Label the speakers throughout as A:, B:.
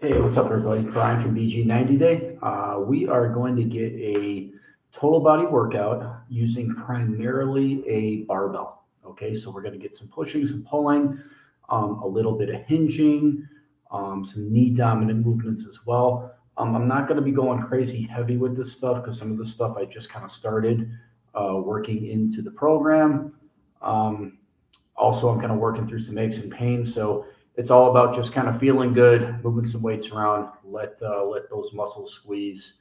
A: Hey, what's up, everybody? Brian from BG 90 Day. We are going to get a total body workout using primarily a barbell. Okay, so we're going to get some pushing, some pulling, a little bit of hinging, some knee dominant movements as well. I'm not going to be going crazy heavy with this stuff because some of the stuff I just kind of started working into the program. Um, Also, I'm kind of working through some aches and pains, so it's all about just kind of feeling good, moving some weights around, let those muscles squeeze,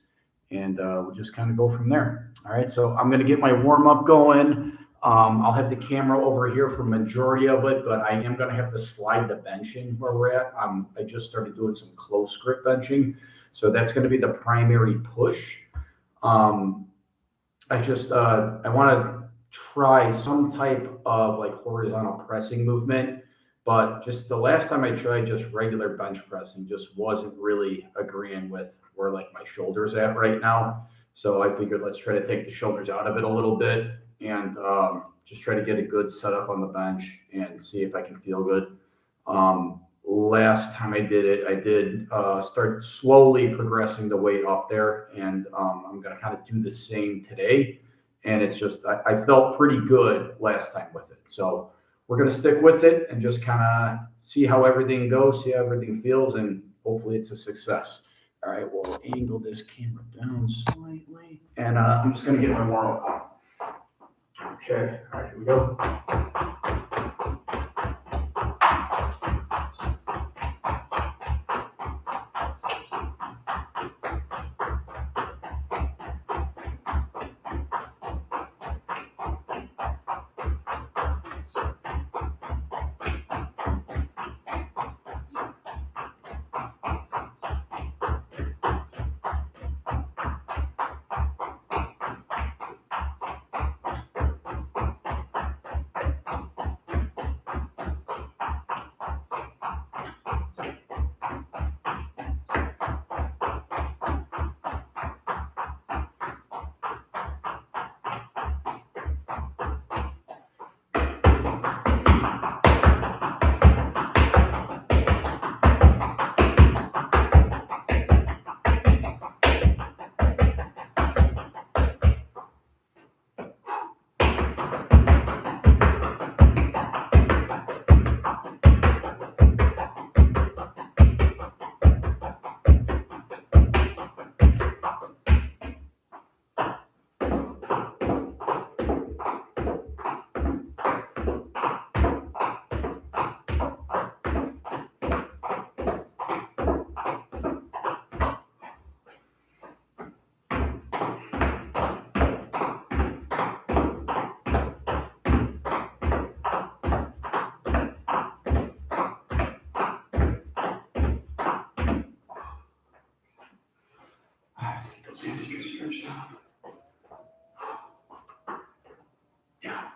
A: and we'll just kind of go from there. All right, so I'm going to get my warm up going. I'll have the camera over here for majority of it, but I am going to have to slide the bench in where we're at. I just started doing some close grip benching, so that's going to be the primary push. Um, I want to try some type of like horizontal pressing movement, but just the last time I tried just regular bench pressing just wasn't really agreeing with where like my shoulders at right now. So I figured let's try to take the shoulders out of it a little bit and just try to get a good setup on the bench and see if I can feel good. Last time I did it, I did start slowly progressing the weight up there, and I'm going to kind of do the same today. And it's just, I felt pretty good last time with it. So we're going to stick with it and just kind of see how everything goes, see how everything feels, and hopefully it's a success. All right, we'll angle this camera down slightly, and I'm just going to get my warm up on. Okay, all right, here we go. Let's get those hamstrings stretched out. Yeah.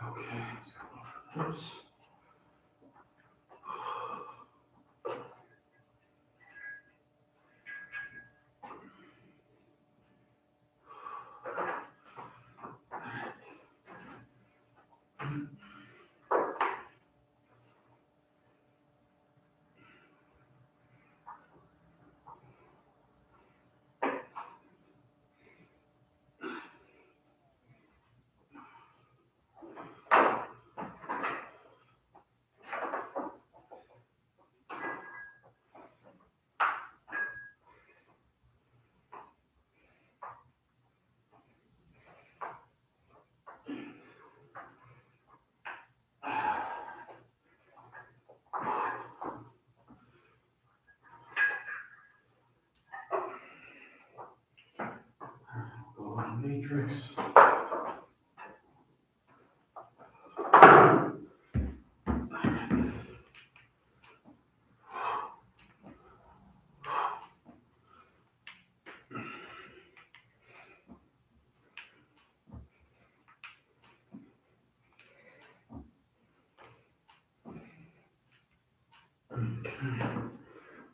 A: Okay, let's go over this. Go on matrix.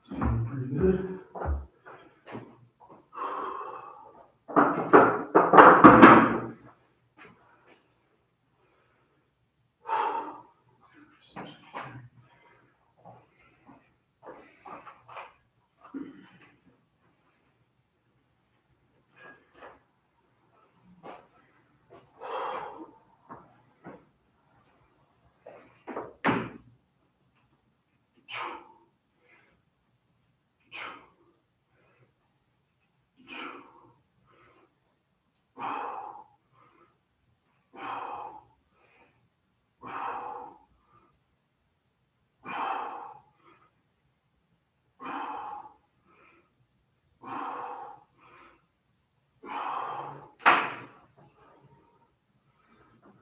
A: Sounding pretty good.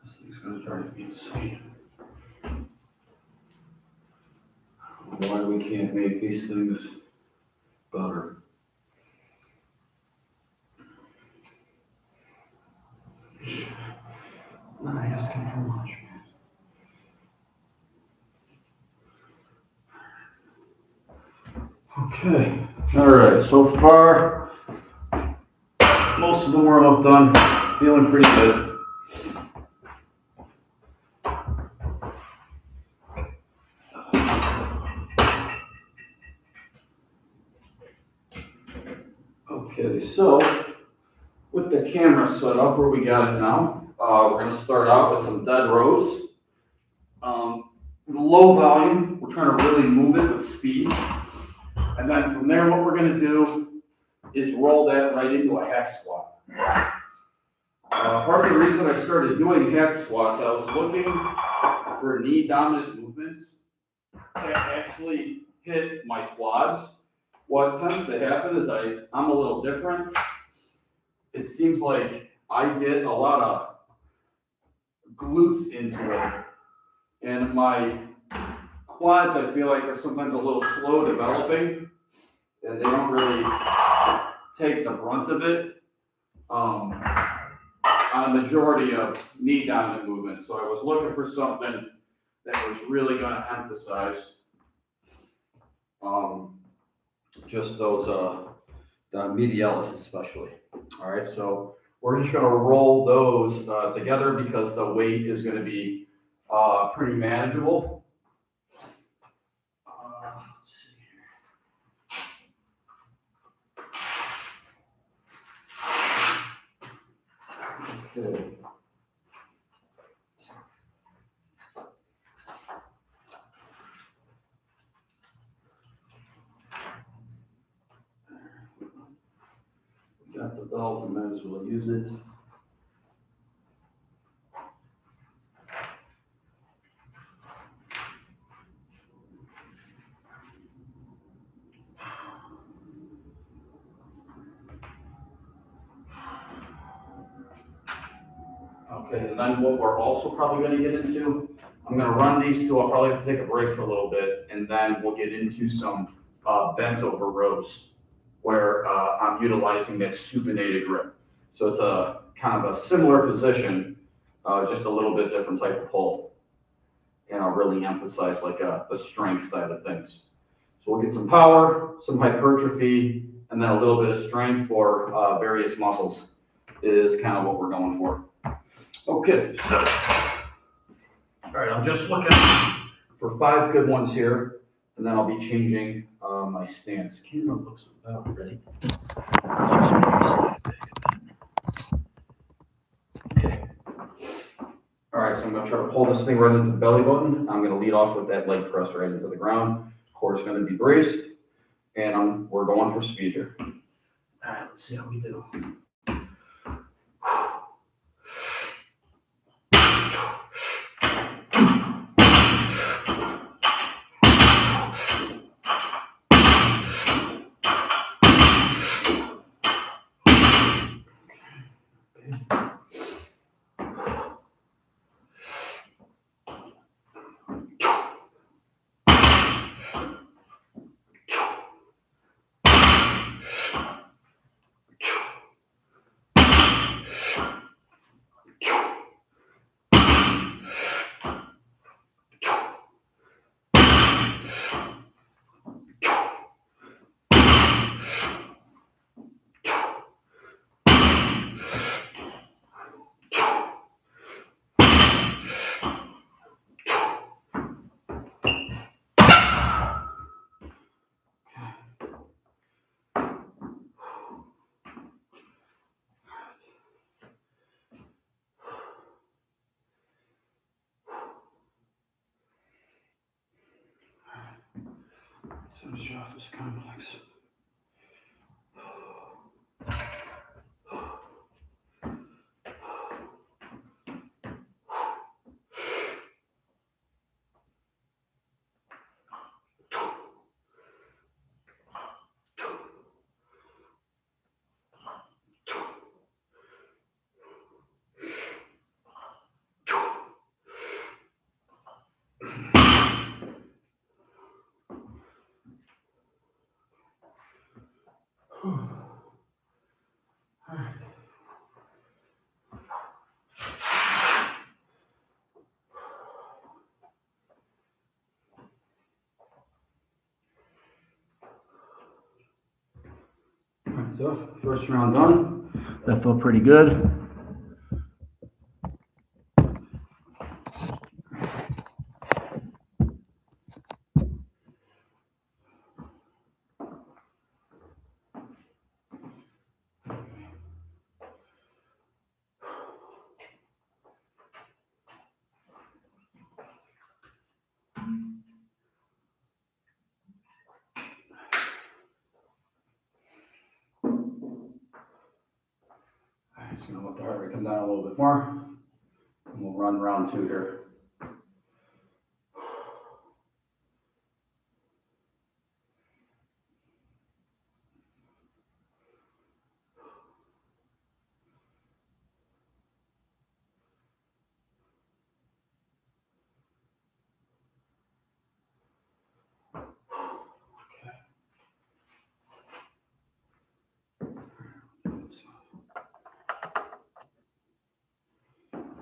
A: This thing's gonna try to be insane. Why we can't make these things better? Not asking for much, man. Okay. All right. So far, most of the warm up done. Feeling pretty good. Okay, so with the camera set up where we got it now, we're going to start out with some dead rows. Low volume, we're trying to really move it with speed. And then from there, what we're going to do is roll that right into a hack squat. Part of the reason I started doing hack squats, I was looking for knee dominant movements that actually hit my quads. What tends to happen is I'm a little different. It seems like I get a lot of glutes into it. And my quads, I feel like, are sometimes a little slow developing. And they don't really take the brunt of it on a majority of knee dominant movements. So I was looking for something that was really going to emphasize just those, the medialis especially. All right, so we're just going to roll those together because the weight is going to be pretty manageable. Let's see here. Okay. Got the belt, we might as well use it. Okay, and then what we're also probably going to get into, I'm going to run these two. I'll probably have to take a break for a little bit, and then we'll get into some bent over rows where I'm utilizing that supinated grip. So it's a kind of a similar position, just a little bit different type of pull. And I'll really emphasize like the strength side of things. So we'll get some power, some hypertrophy, and then a little bit of strength for various muscles is kind of what we're going for. Okay, so, all right, I'm just looking for 5 good ones here, and then I'll be changing my stance. Camera looks about ready. Okay. All right, so I'm going to try to pull this thing right into the belly button. I'm going to lead off with that leg press right into the ground. Core's going to be braced, and we're going for speed here. All right, let's see how we do. Finish off this complex. All right. All right, so first round done. That felt pretty good. Just gonna let the heart rate come down a little bit more, and we'll run round 2 here.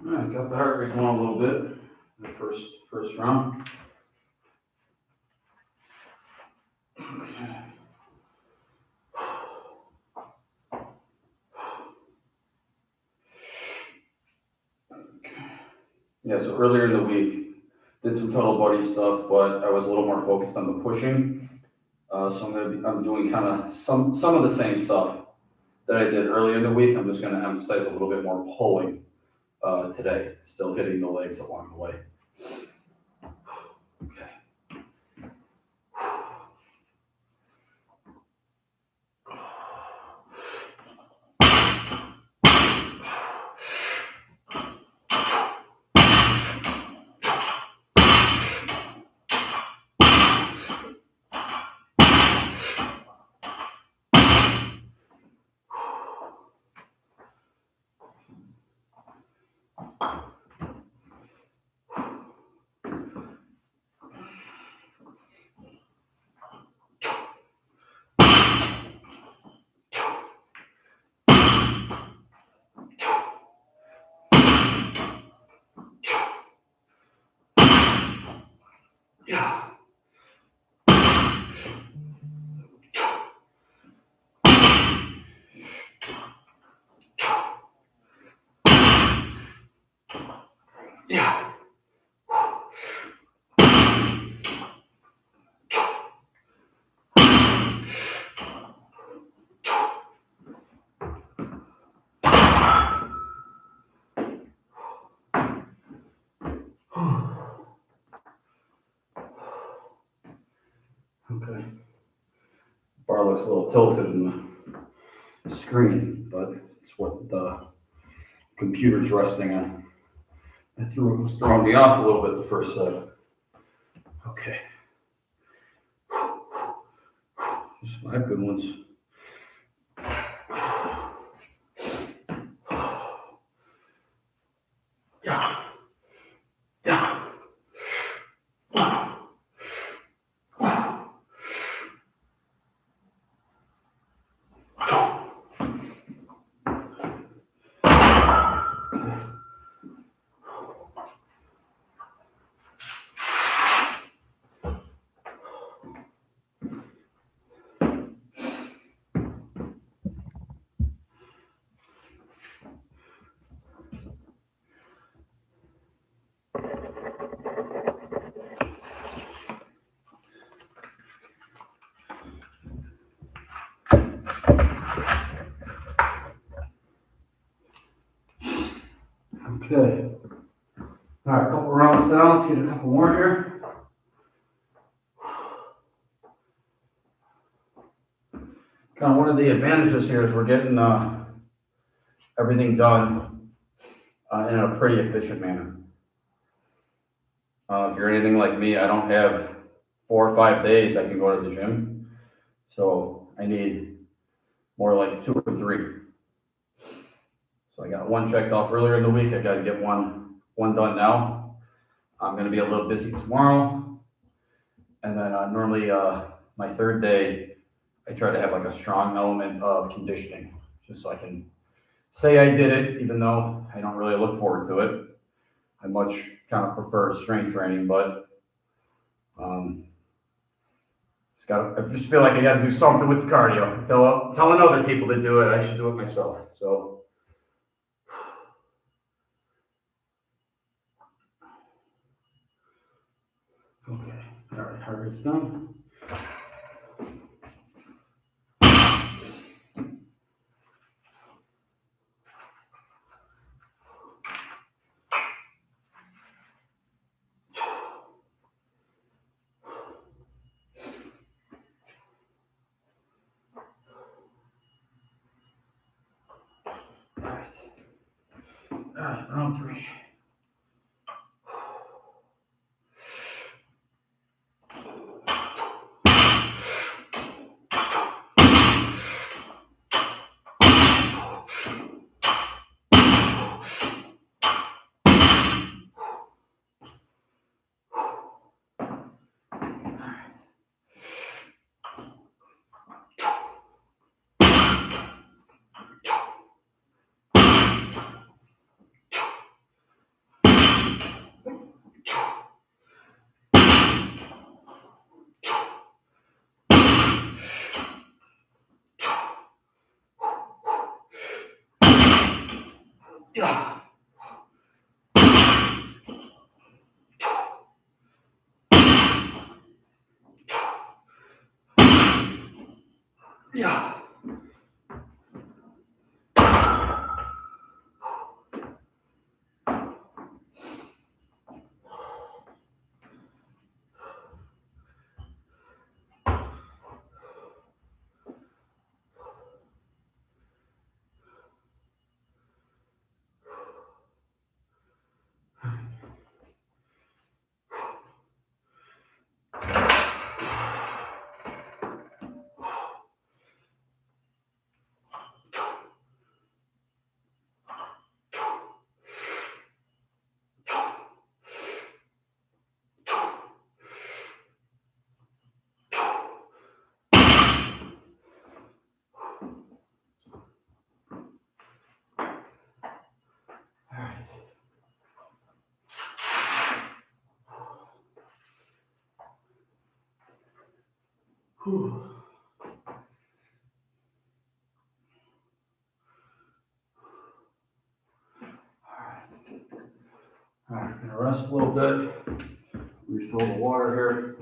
A: All right, got the heart rate going a little bit. The first round. Okay. Yeah, so earlier in the week, did some total body stuff, but I was a little more focused on the pushing. So I'm doing kind of some of the same stuff that I did earlier in the week. I'm just going to emphasize a little bit more pulling today, still hitting the legs along the way. Okay. Yeah. Yeah. Okay. Bar looks a little tilted in the screen, but it's what the computer's resting on. It was throwing me off a little bit the first set. Okay. Just 5 good ones. Yeah. Yeah. Okay. All right, a couple rounds down. Let's get a couple more here. Kind of one of the advantages here is we're getting everything done in a pretty efficient manner. If you're anything like me, I don't have 4 or 5 days I can go to the gym. So I need more like 2 or 3. So I got one checked off earlier in the week. I got to get one done now. I'm going to be a little busy tomorrow. And then normally my third day, I try to have like a strong element of conditioning, just so I can say I did it, even though I don't really look forward to it. I much kind of prefer strength training, but I just feel like I got to do something with the cardio. Telling other people to do it, I should do it myself. So, okay, all right, heart rate's done. All right, round 3. Yeah. Yeah. All right. Whew. All right, I'm gonna rest a little bit, refill the water here.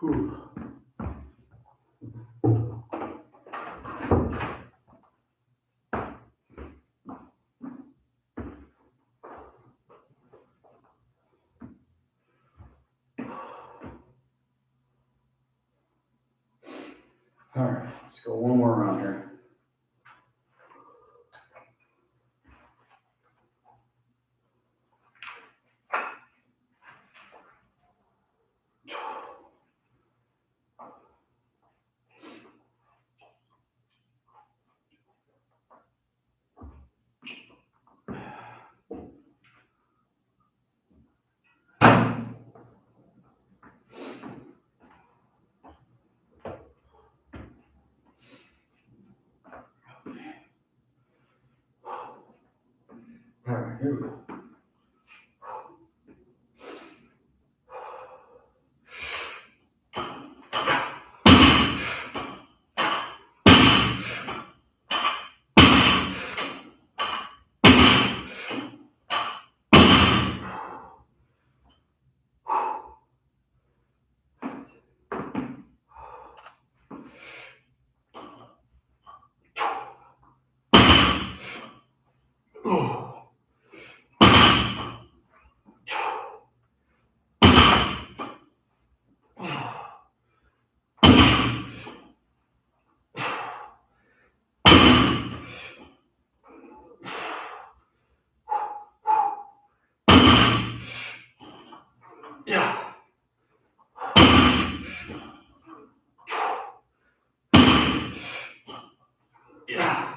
A: Whew. All right, let's go one more round here. right, here we go. Yeah. Yeah.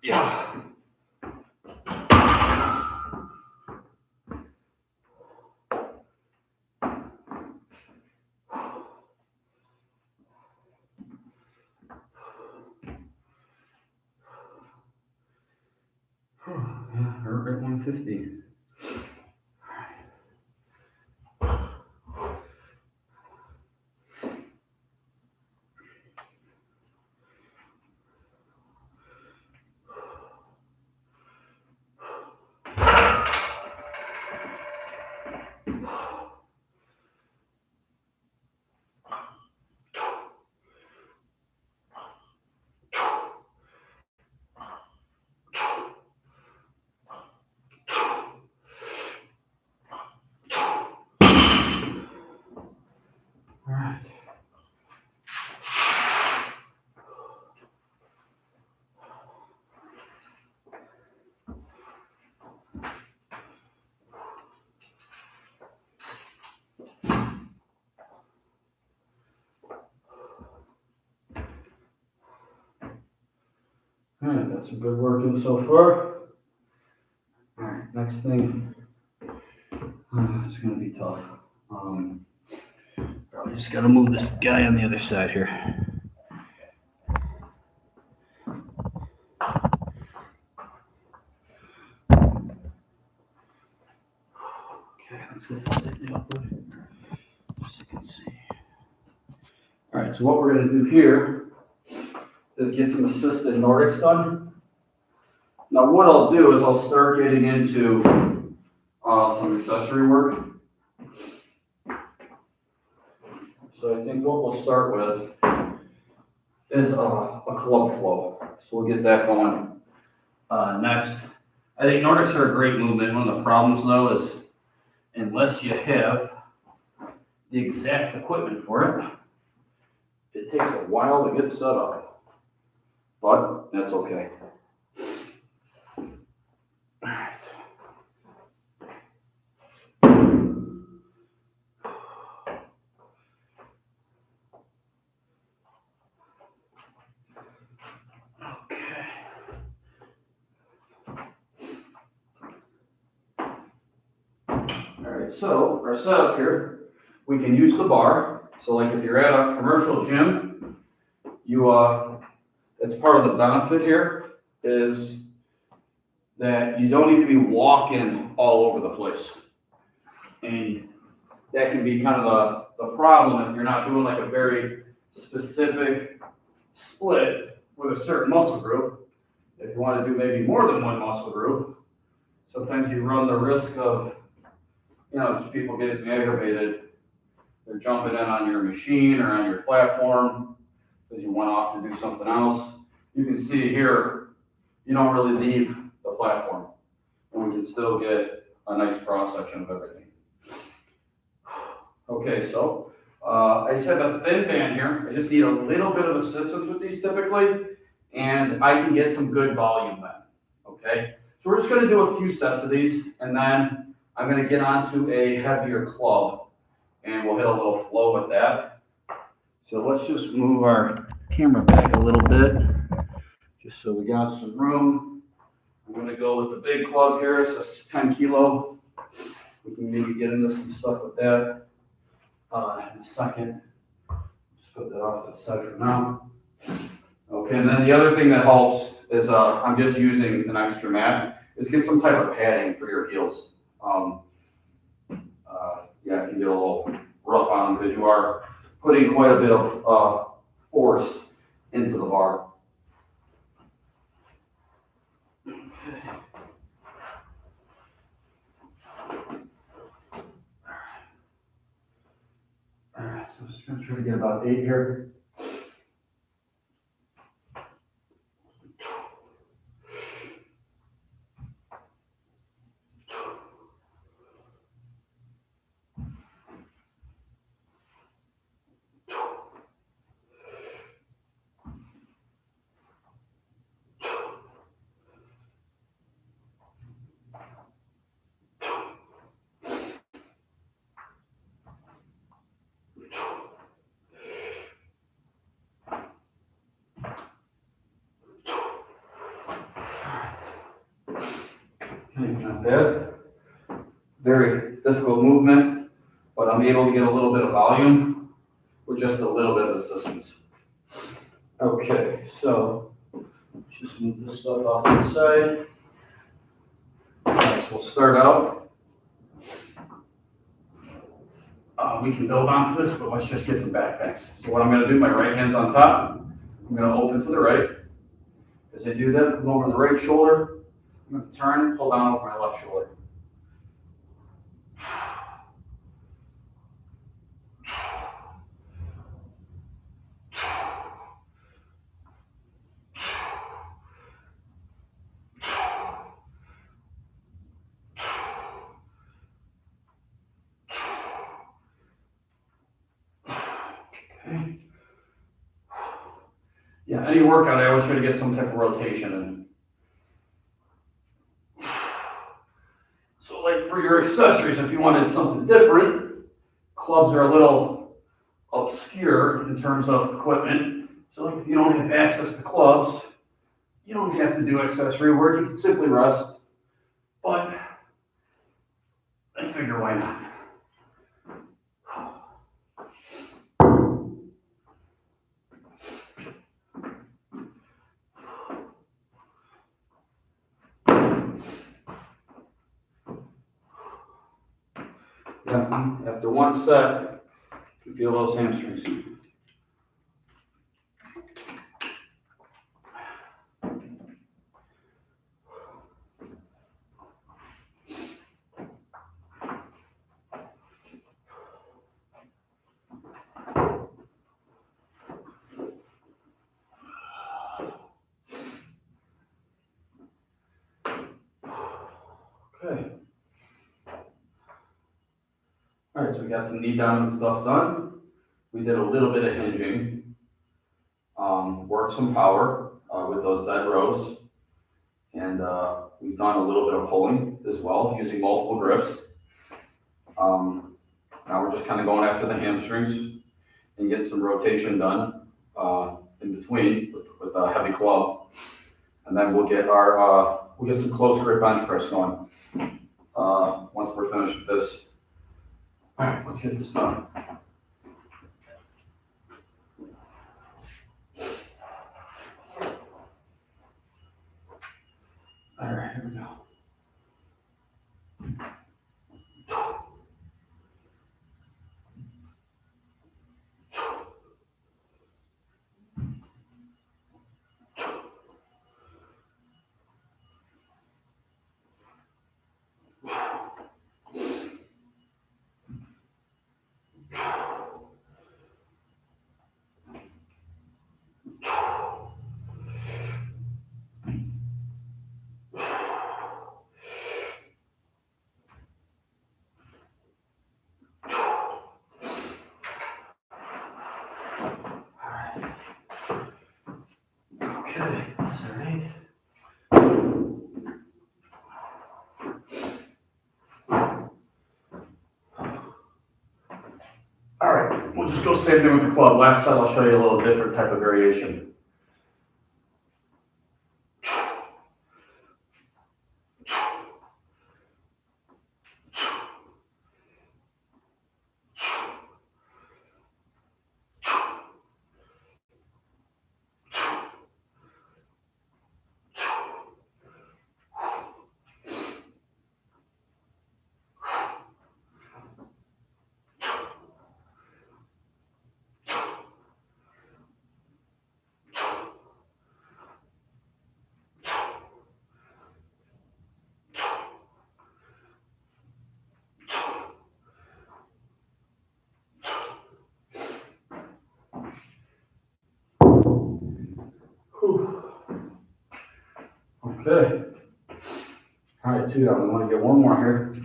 A: Yeah. Yeah, heart rate 150. All right. All right, that's some good work in so far. All right, next thing, it's gonna be tough. Probably just gotta move this guy on the other side here. Okay, let's get this thing up with, so you can see. All right, so what we're gonna do here is get some assisted Nordics done. Now what I'll do is I'll start getting into some accessory work. So I think what we'll start with is a club flow. So we'll get that going next. I think Nordics are a great movement. One of the problems though is unless you have the exact equipment for it, it takes a while to get set up, but that's okay. All right. Okay. All right, so our setup here, we can use the bar. So like if you're at a commercial gym, that's part of the benefit here is that you don't need to be walking all over the place. And that can be kind of the problem if you're not doing like a very specific split with a certain muscle group. If you want to do maybe more than one muscle group, sometimes you run the risk of, just people getting aggravated. They're jumping in on your machine or on your platform because you went off to do something else. You can see here, you don't really leave the platform, and we can still get a nice cross section of everything. Okay, so I just have a thin band here. I just need a little bit of assistance with these typically, and I can get some good volume then. Okay, so we're just going to do a few sets of these, and then I'm going to get onto a heavier club, and we'll hit a little flow with that. So let's just move our camera back a little bit, just so we got some room. I'm going to go with the big club here. It's a 10 kilo. We can maybe get into some stuff with that in a second. Just put that off to the side for now.
B: Okay, and then the other thing that helps is I'm just using an extra mat, is get some type of padding for your heels. Yeah, it can get a little rough on them because you are putting quite a bit of force into the bar. All right, so I'm just gonna try to get about 8 here. Not bad. Very difficult movement, but I'm able to get a little bit of volume with just a little bit of assistance. Okay, so just move this stuff off to the side. All right, so we'll start out. We can build onto this, but let's just get some backpacks. So what I'm gonna do, my right hand's on top. I'm gonna open to the right. As I do that, come over the right shoulder. I'm gonna turn, pull down over my left shoulder. Okay. Yeah, any workout, I always try to get some type of rotation in. So like for your accessories, if you wanted something different, clubs are a little obscure in terms of equipment. So like if you don't have access to clubs, you don't have to do accessory work, you can simply rest. But I figure why not? Yeah, after one set, you feel those hamstrings. Okay. All right, so we got some knee down and stuff done. We did a little bit of hinging, worked some power with those dead rows, and we've done a little bit of pulling as well, using multiple grips. Now we're just kind of going after the hamstrings and getting some rotation done in between with a heavy club, and then we'll get some close grip bench press going once we're finished with this. All right, let's get this done. All right, here we go. Okay, that's all right. All right, we'll just go same thing with the club. Last set, I'll show you a little different type of variation. Okay. All right, two down. We want to get one more here.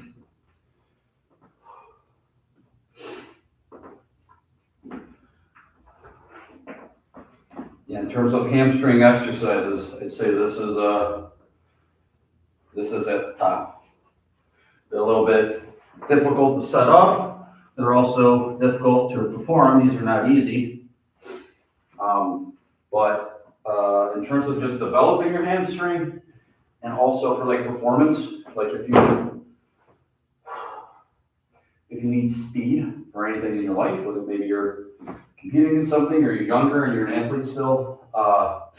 B: Yeah, in terms of hamstring exercises, I'd say this is at the top. They're a little bit difficult to set up. They're also difficult to perform. These are not easy. But in terms of just developing your hamstring, and also for like performance, like if you need speed for anything in your life, whether maybe you're competing in something or you're younger and you're an athlete still, I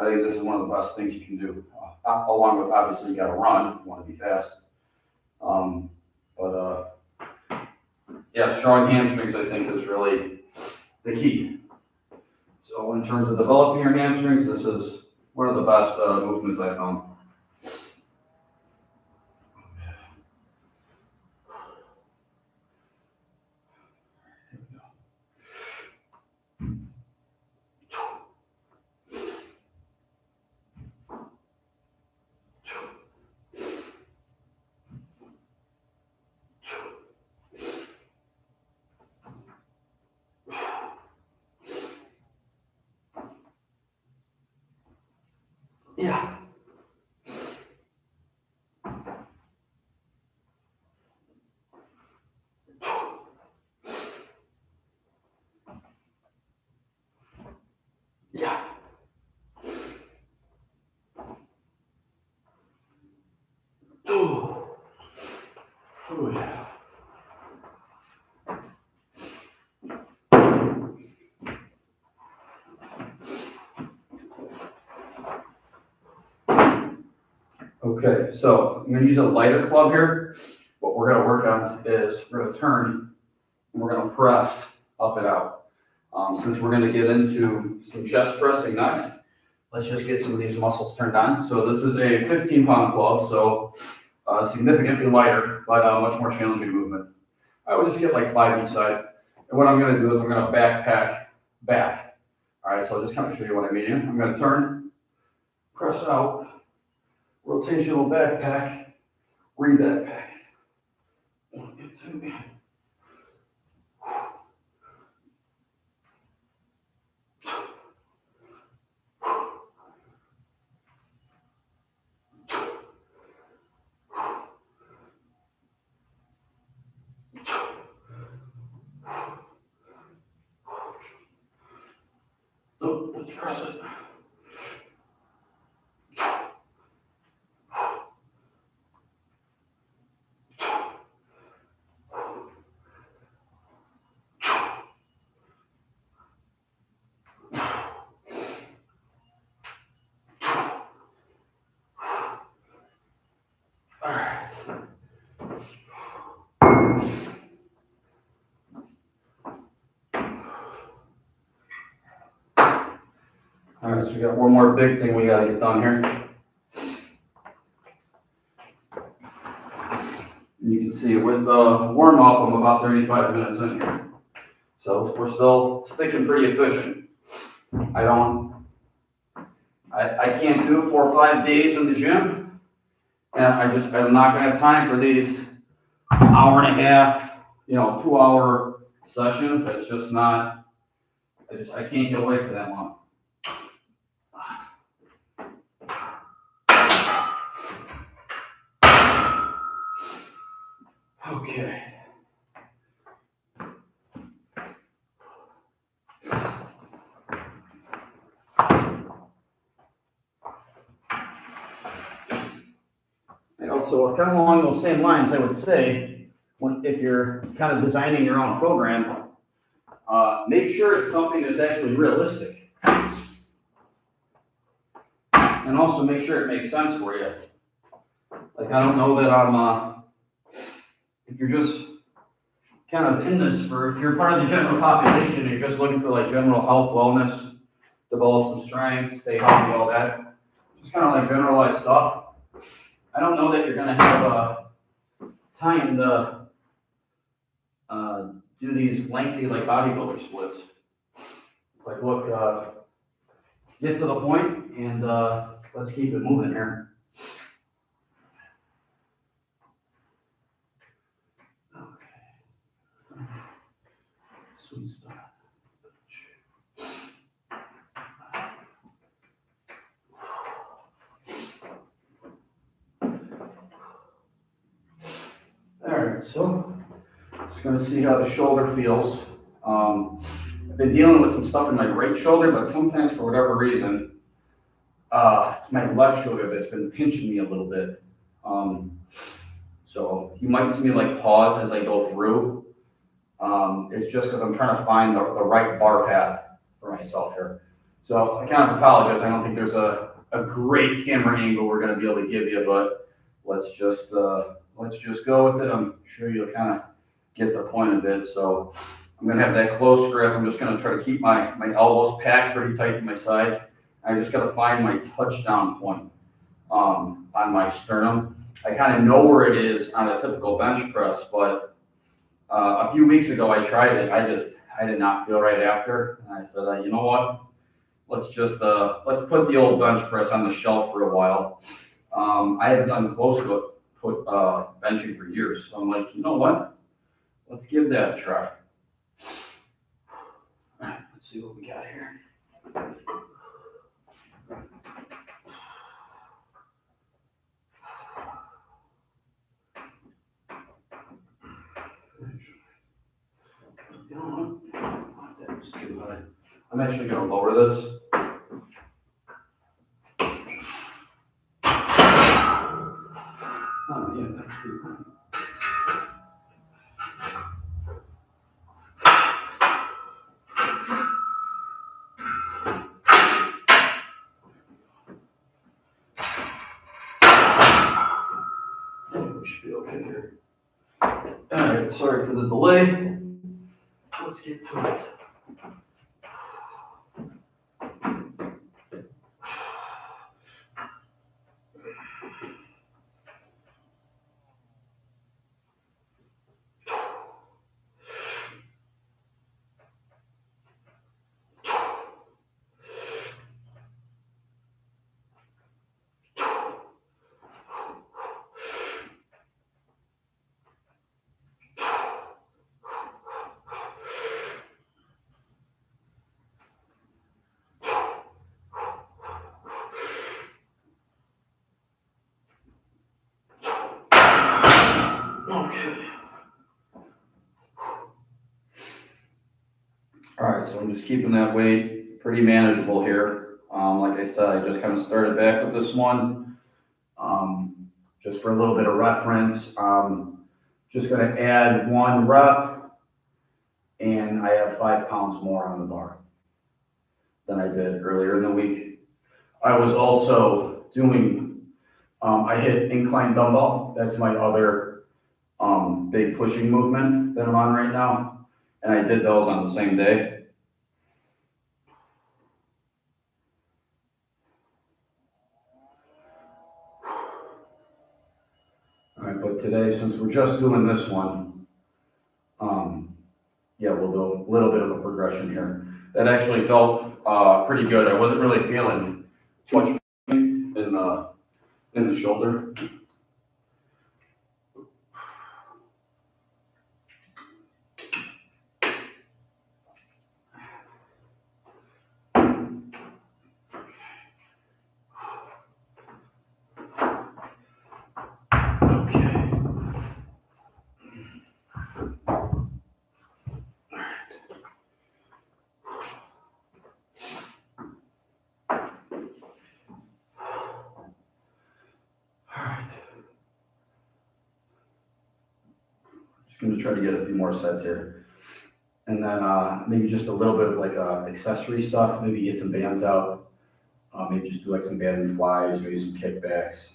B: think this is one of the best things you can do. Along with obviously you got to run if you want to be fast. Yeah, strong hamstrings I think is really the key. So in terms of developing your hamstrings, this is one of the best movements I found. Yeah. Yeah. Oh. Oh yeah. Okay, so I'm gonna use a lighter club here. What we're gonna work on is we're gonna turn and we're gonna press up and out. Since we're gonna get into some chest pressing next, let's just get some of these muscles turned on. So this is a 15-pound club, so significantly lighter, but much more challenging movement. I would just get like 5 each side. And what I'm gonna do is I'm gonna backpack back. All right, so I'll just kind of show you what I mean. I'm gonna turn, press out, rotational backpack, re-backpack. 1, 2, 3. Oh, let's press it. All right. All right, so we got one more big thing we gotta get done here. And you can see with the warm up, I'm about 35 minutes in here. So we're still sticking pretty efficient. I can't do 4 or 5 days in the gym. And I'm not gonna have time for these hour and a half, 2-hour sessions. That's just not, I can't get away for that long. Okay. And also, kind of along those same lines, I would say, if you're kind of designing your own program, make sure it's something that's actually realistic. And also make sure it makes sense for you. Like, I don't know that if you're just kind of in this if you're part of the general population and you're just looking for like general health, wellness, develop some strength, stay healthy, all that, just kind of like generalized stuff. I don't know that you're gonna have time to do these lengthy like bodybuilder splits. It's like, look, get to the point and let's keep it moving here. Please stop. Alright, so just gonna see how the shoulder feels. I've been dealing with some stuff in my right shoulder, but sometimes for whatever reason, it's my left shoulder that's been pinching me a little bit. So you might see me like pause as I go through. It's just because I'm trying to find the right bar path for myself here. So I kind of apologize. I don't think there's a great camera angle we're gonna be able to give you, but let's just go with it. I'm sure you'll kind of get the point of it. So I'm gonna have that close grip. I'm just gonna try to keep my elbows packed pretty tight to my sides. I just gotta find my touchdown point on my sternum. I kind of know where it is on a typical bench press, but a few weeks ago I tried it. I did not feel right after. And I said, you know what? Let's put the old bench press on the shelf for a while. I haven't done close to benching for years. So I'm like, you know what? Let's give that a try. All right, let's see what we got here. You know what? That was too high. I'm actually going to lower this. Oh, yeah, that's too high. We should be okay here. All right, sorry for the delay. Let's get to it. Okay. All right, so I'm just keeping that weight pretty manageable here. Like I said, I just kind of started back with this one. Just for a little bit of reference, just going to add 1 rep, and I have 5 pounds more on the bar than I did earlier in the week. I was also doing, I hit incline dumbbell. That's my other big pushing movement that I'm on right now. And I did those on the same day. All right, but today, since we're just doing this one, yeah, we'll do a little bit of a progression here. That actually felt pretty good. I wasn't really feeling too much in the shoulder. Just going to try to get a few more sets here. And then maybe just a little bit of like accessory stuff, maybe get some bands out, maybe just do like some band flies, maybe some kickbacks,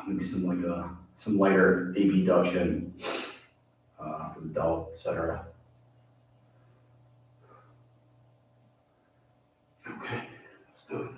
B: maybe some lighter abduction for the delt, etc. Okay, let's do it.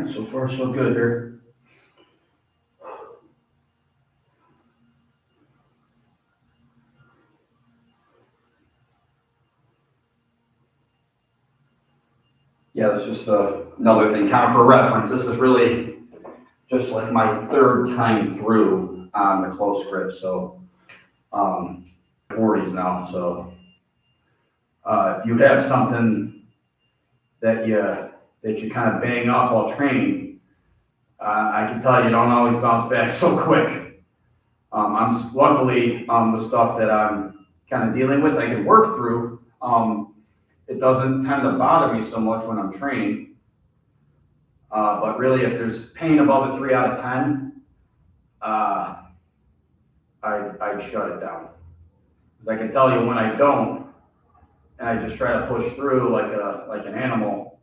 B: right, so far so good here. Yeah, that's just another thing, kind of for reference. This is really just like my third time through on the close grip. So 40s now. So if you have something that you kind of bang up while training, I can tell you don't always bounce back so quick. I'm luckily the stuff that I'm kind of dealing with, I can work through. It doesn't tend to bother me so much when I'm training. But really, if there's pain above a 3 out of 10, I'd shut it down. Because I can tell you when I don't, and I just try to push through like an animal,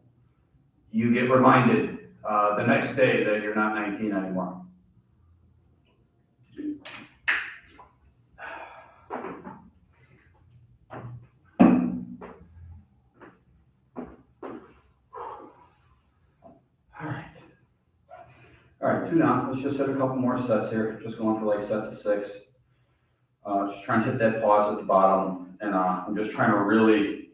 B: you get reminded the next day that you're not 19 anymore. All right, 2 down. Let's just hit a couple more sets here. Just going for like sets of 6. Just trying to hit that pause at the bottom, and I'm just trying to really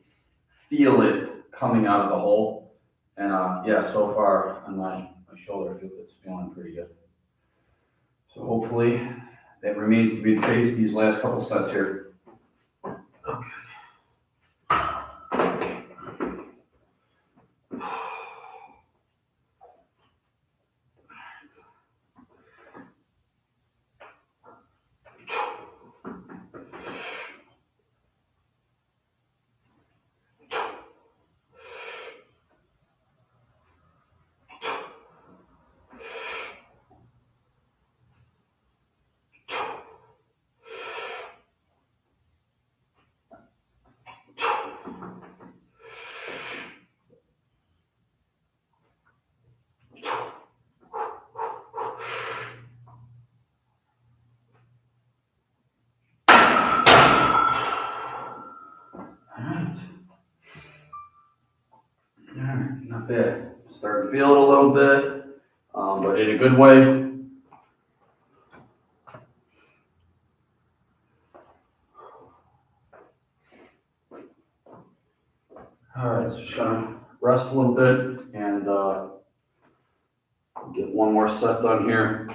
B: feel it coming out of the hole. And yeah, so far on my shoulder, it's feeling pretty good. So hopefully that remains to be the case these last couple sets here. Okay. Alright, not bad. Starting to feel it a little bit, but in a good way. Alright, so just gonna rest a little bit and get one more set done here.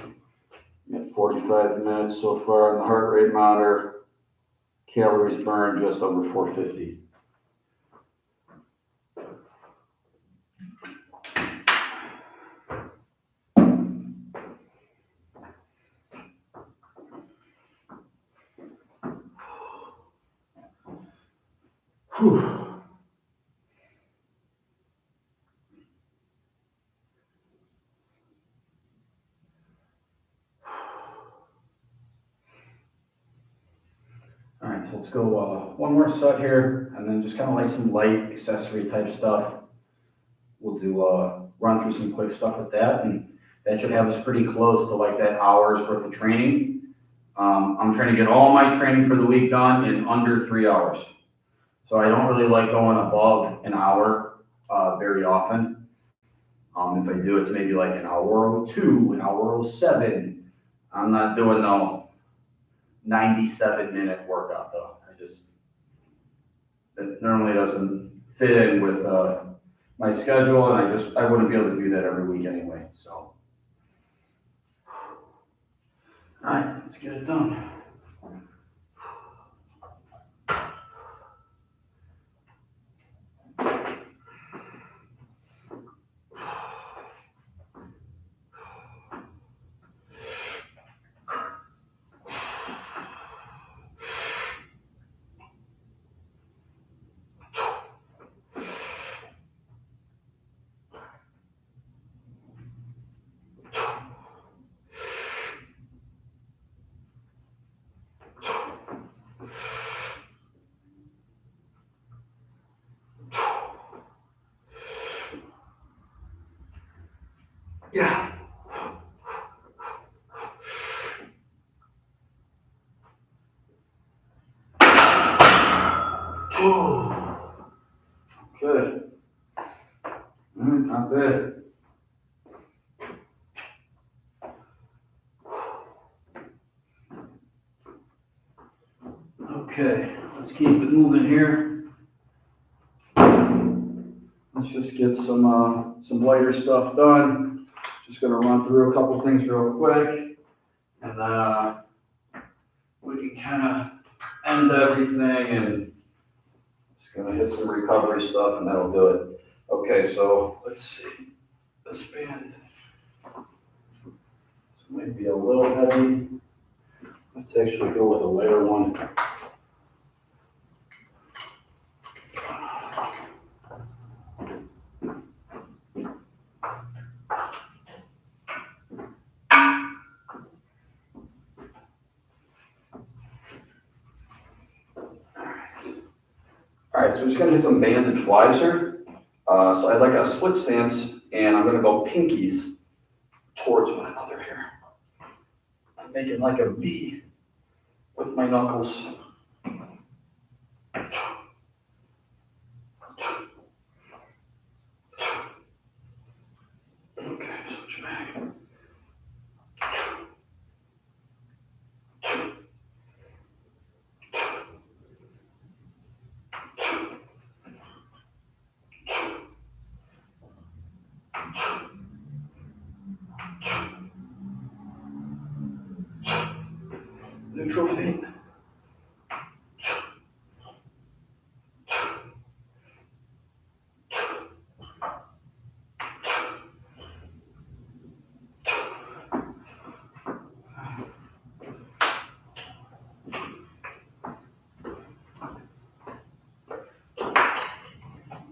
B: Got 45 minutes so far on the heart rate monitor. Calories burned just over 450. Whew. All right, so let's go one more set here, and then just kind of like some light accessory type stuff. We'll do run through some quick stuff with that, and that should have us pretty close to like that hour's worth of training. I'm trying to get all my training for the week done in under 3 hours. So I don't really like going above an hour very often. If I do, it's maybe like an hour 02, an hour 07. I'm not doing no 97-minute workout though. It normally doesn't fit in with my schedule, and I wouldn't be able to do that every week anyway. So, all right, let's get it done. Yeah. Good. Not bad. Okay, let's keep it moving here. Let's just get some lighter stuff done. Just gonna run through a couple things real quick, and then we can kind of end everything and just gonna hit some recovery stuff, and that'll do it. Okay, so let's see. This band might be a little heavy. Let's actually go with a lighter one. All right, so we're just gonna hit some banded flies here. So I'd like a split stance, and I'm gonna go pinkies towards one another here. I'm making like a V with my knuckles. Okay, switch back. Neutral feet.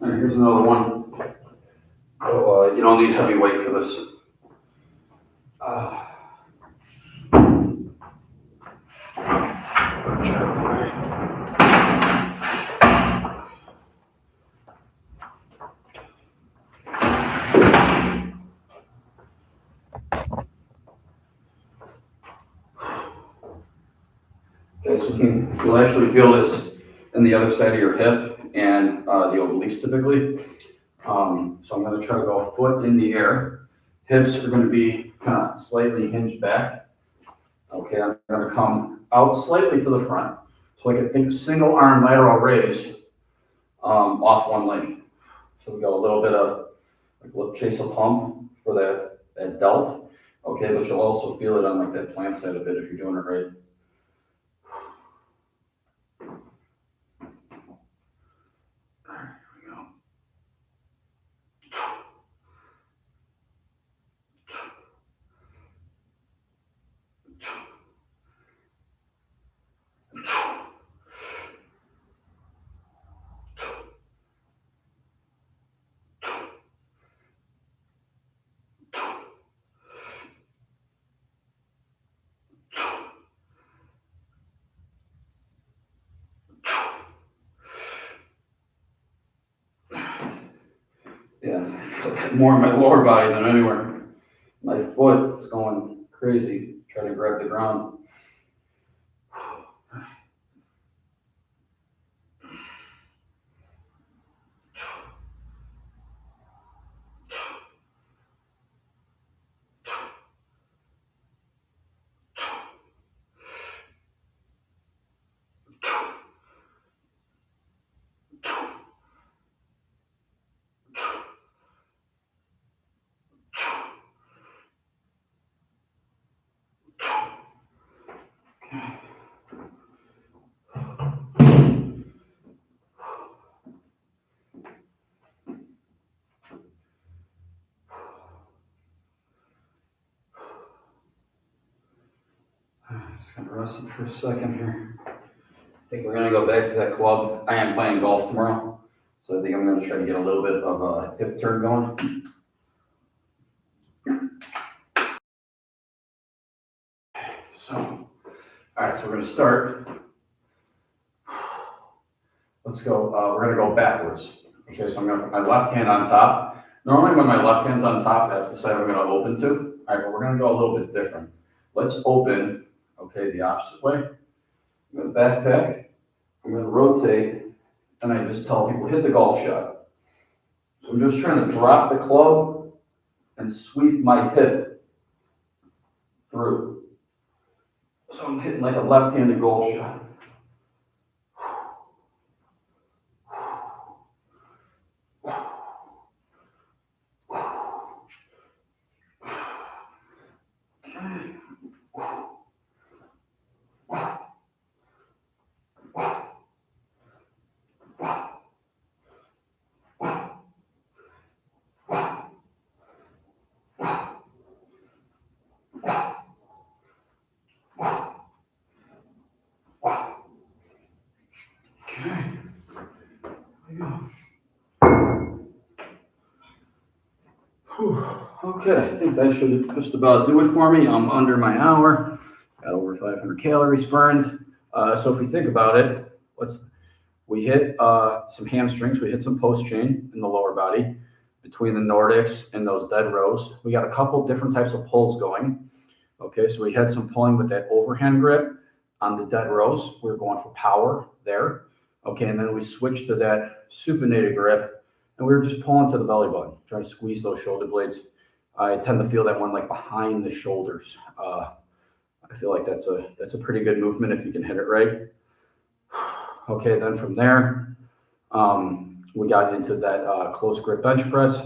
B: All right, here's another one. So, you don't need heavy weight for this. Okay, so you'll actually feel this in the other side of your hip and the obliques typically. So I'm going to try to go foot in the air. Hips are going to be kind of slightly hinged back. Okay, I'm going to come out slightly to the front. So I can think single arm lateral raise off one leg. So we go a little bit of like we'll chase a pump for that delt. Okay, but you'll also feel it on like that plant side a bit if you're doing it right. Yeah, I feel that more in my lower body than anywhere. My foot is going crazy, trying to grab the ground. Just gonna rest it for a second here. I think we're gonna go back to that club. I am playing golf tomorrow, so I think I'm gonna try to get a little bit of a hip turn going. So, all right, so we're gonna start. Let's go, we're gonna go backwards. Okay, so I'm gonna put my left hand on top. Normally when my left hand's on top, that's the side I'm gonna open to. All right, but we're gonna go a little bit different. Let's open, okay, the opposite way. I'm gonna backpack, I'm gonna rotate, and I just tell people, hit the golf shot. So I'm just trying to drop the club and sweep my hip through. So I'm hitting like a left-handed golf shot.
A: Okay, I think that should just about do it for me. I'm under my hour, got over 500 calories burned. So if we think about it, we hit some hamstrings, we hit some post chain in the lower body between the Nordics and those dead rows. We got a couple different types of pulls going. Okay, so we had some pulling with that overhand grip on the dead rows. We were going for power there. Okay, and then we switched to that supinated grip, and we were just pulling to the belly button, trying to squeeze those shoulder blades. I tend to feel that one like behind the shoulders. I feel like that's a pretty good movement if you can hit it right. Okay, then from there, we got into that close grip bench press,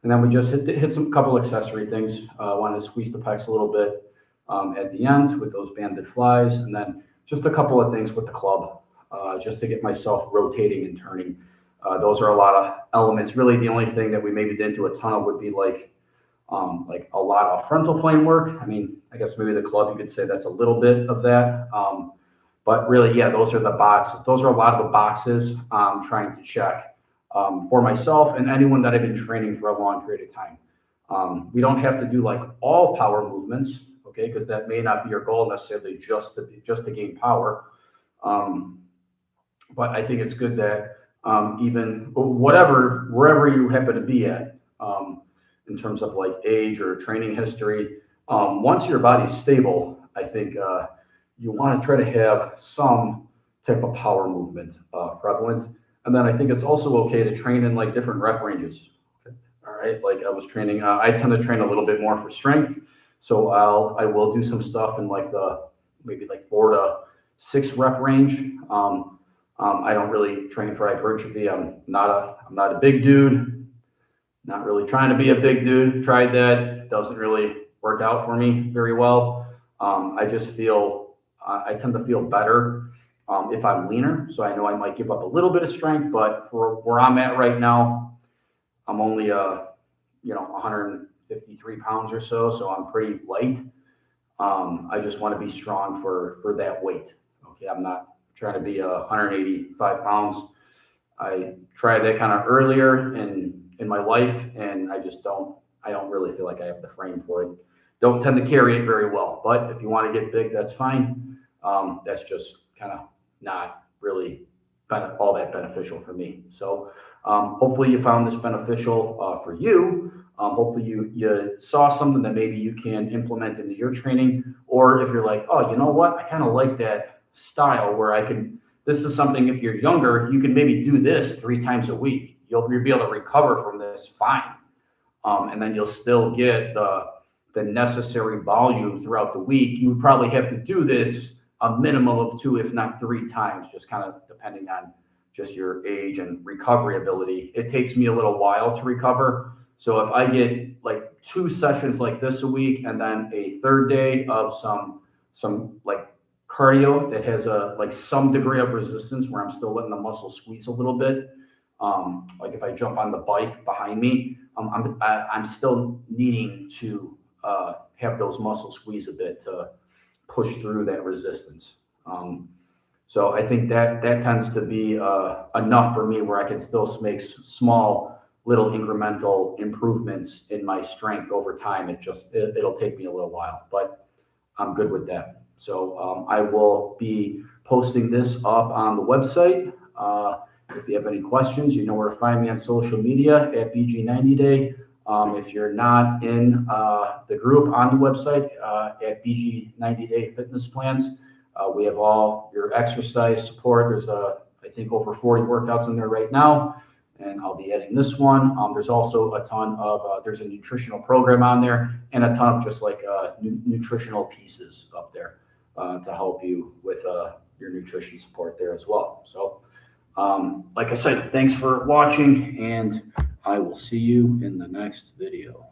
A: and then we just hit some couple accessory things. Wanted to squeeze the pecs a little bit at the end with those banded flies, and then just a couple of things with the club, just to get myself rotating and turning. Those are a lot of elements. Really, the only thing that we maybe didn't do a ton of would be like a lot of frontal plane work. I mean, I guess maybe the club, you could say that's a little bit of that. But really, yeah, those are the boxes. Those are a lot of the boxes I'm trying to check for myself and anyone that I've been training for a long period of time. We don't have to do like all power movements, okay, because that may not be your goal necessarily just to gain power. But I think it's good that even wherever you happen to be at, in terms of like age or training history, once your body's stable, I think you want to try to have some type of power movement prevalent. And then I think it's also okay to train in like different rep ranges. Okay. All right. Like I was training, I tend to train a little bit more for strength. So I will do some stuff in like maybe like 4 to 6 rep range. I don't really train for hypertrophy. I'm not a big dude, not really trying to be a big dude. Tried that. Doesn't really work out for me very well. I tend to feel better if I'm leaner. So I know I might give up a little bit of strength, but for where I'm at right now, I'm only 153 pounds or so. So I'm pretty light. I just want to be strong for that weight. Okay, I'm not trying to be 185 pounds. I tried that kind of earlier in my life, and I don't really feel like I have the frame for it. Don't tend to carry it very well, but if you want to get big, that's fine. That's just kind of not really all that beneficial for me. So hopefully you found this beneficial for you. Hopefully you saw something that maybe you can implement into your training, or if you're like, oh, you know what, I kind of like that style where this is something, if you're younger, you can maybe do this 3 times a week. You'll be able to recover from this fine. And then you'll still get the necessary volume throughout the week. You would probably have to do this a minimum of 2, if not 3 times, just kind of depending on just your age and recovery ability. It takes me a little while to recover. So if I get like 2 sessions like this a week, and then a 3rd day of some like cardio that has some degree of resistance where I'm still letting the muscle squeeze a little bit. Like if I jump on the bike behind me, I'm still needing to have those muscles squeeze a bit to push through that resistance. So I think that tends to be enough for me where I can still make small little incremental improvements in my strength over time. It'll take me a little while, but I'm good with that. So I will be posting this up on the website. If you have any questions, you know where to find me on social media at BG90Day. If you're not in the group on the website at BG90Day Fitness Plans, we have all your exercise support. There's I think over 40 workouts in there right now, and I'll be adding this one. There's also a ton of, there's a nutritional program on there, and a ton of just like nutritional pieces up there to help you with your nutrition support there as well. So like I said, thanks for watching, and I will see you in the next video.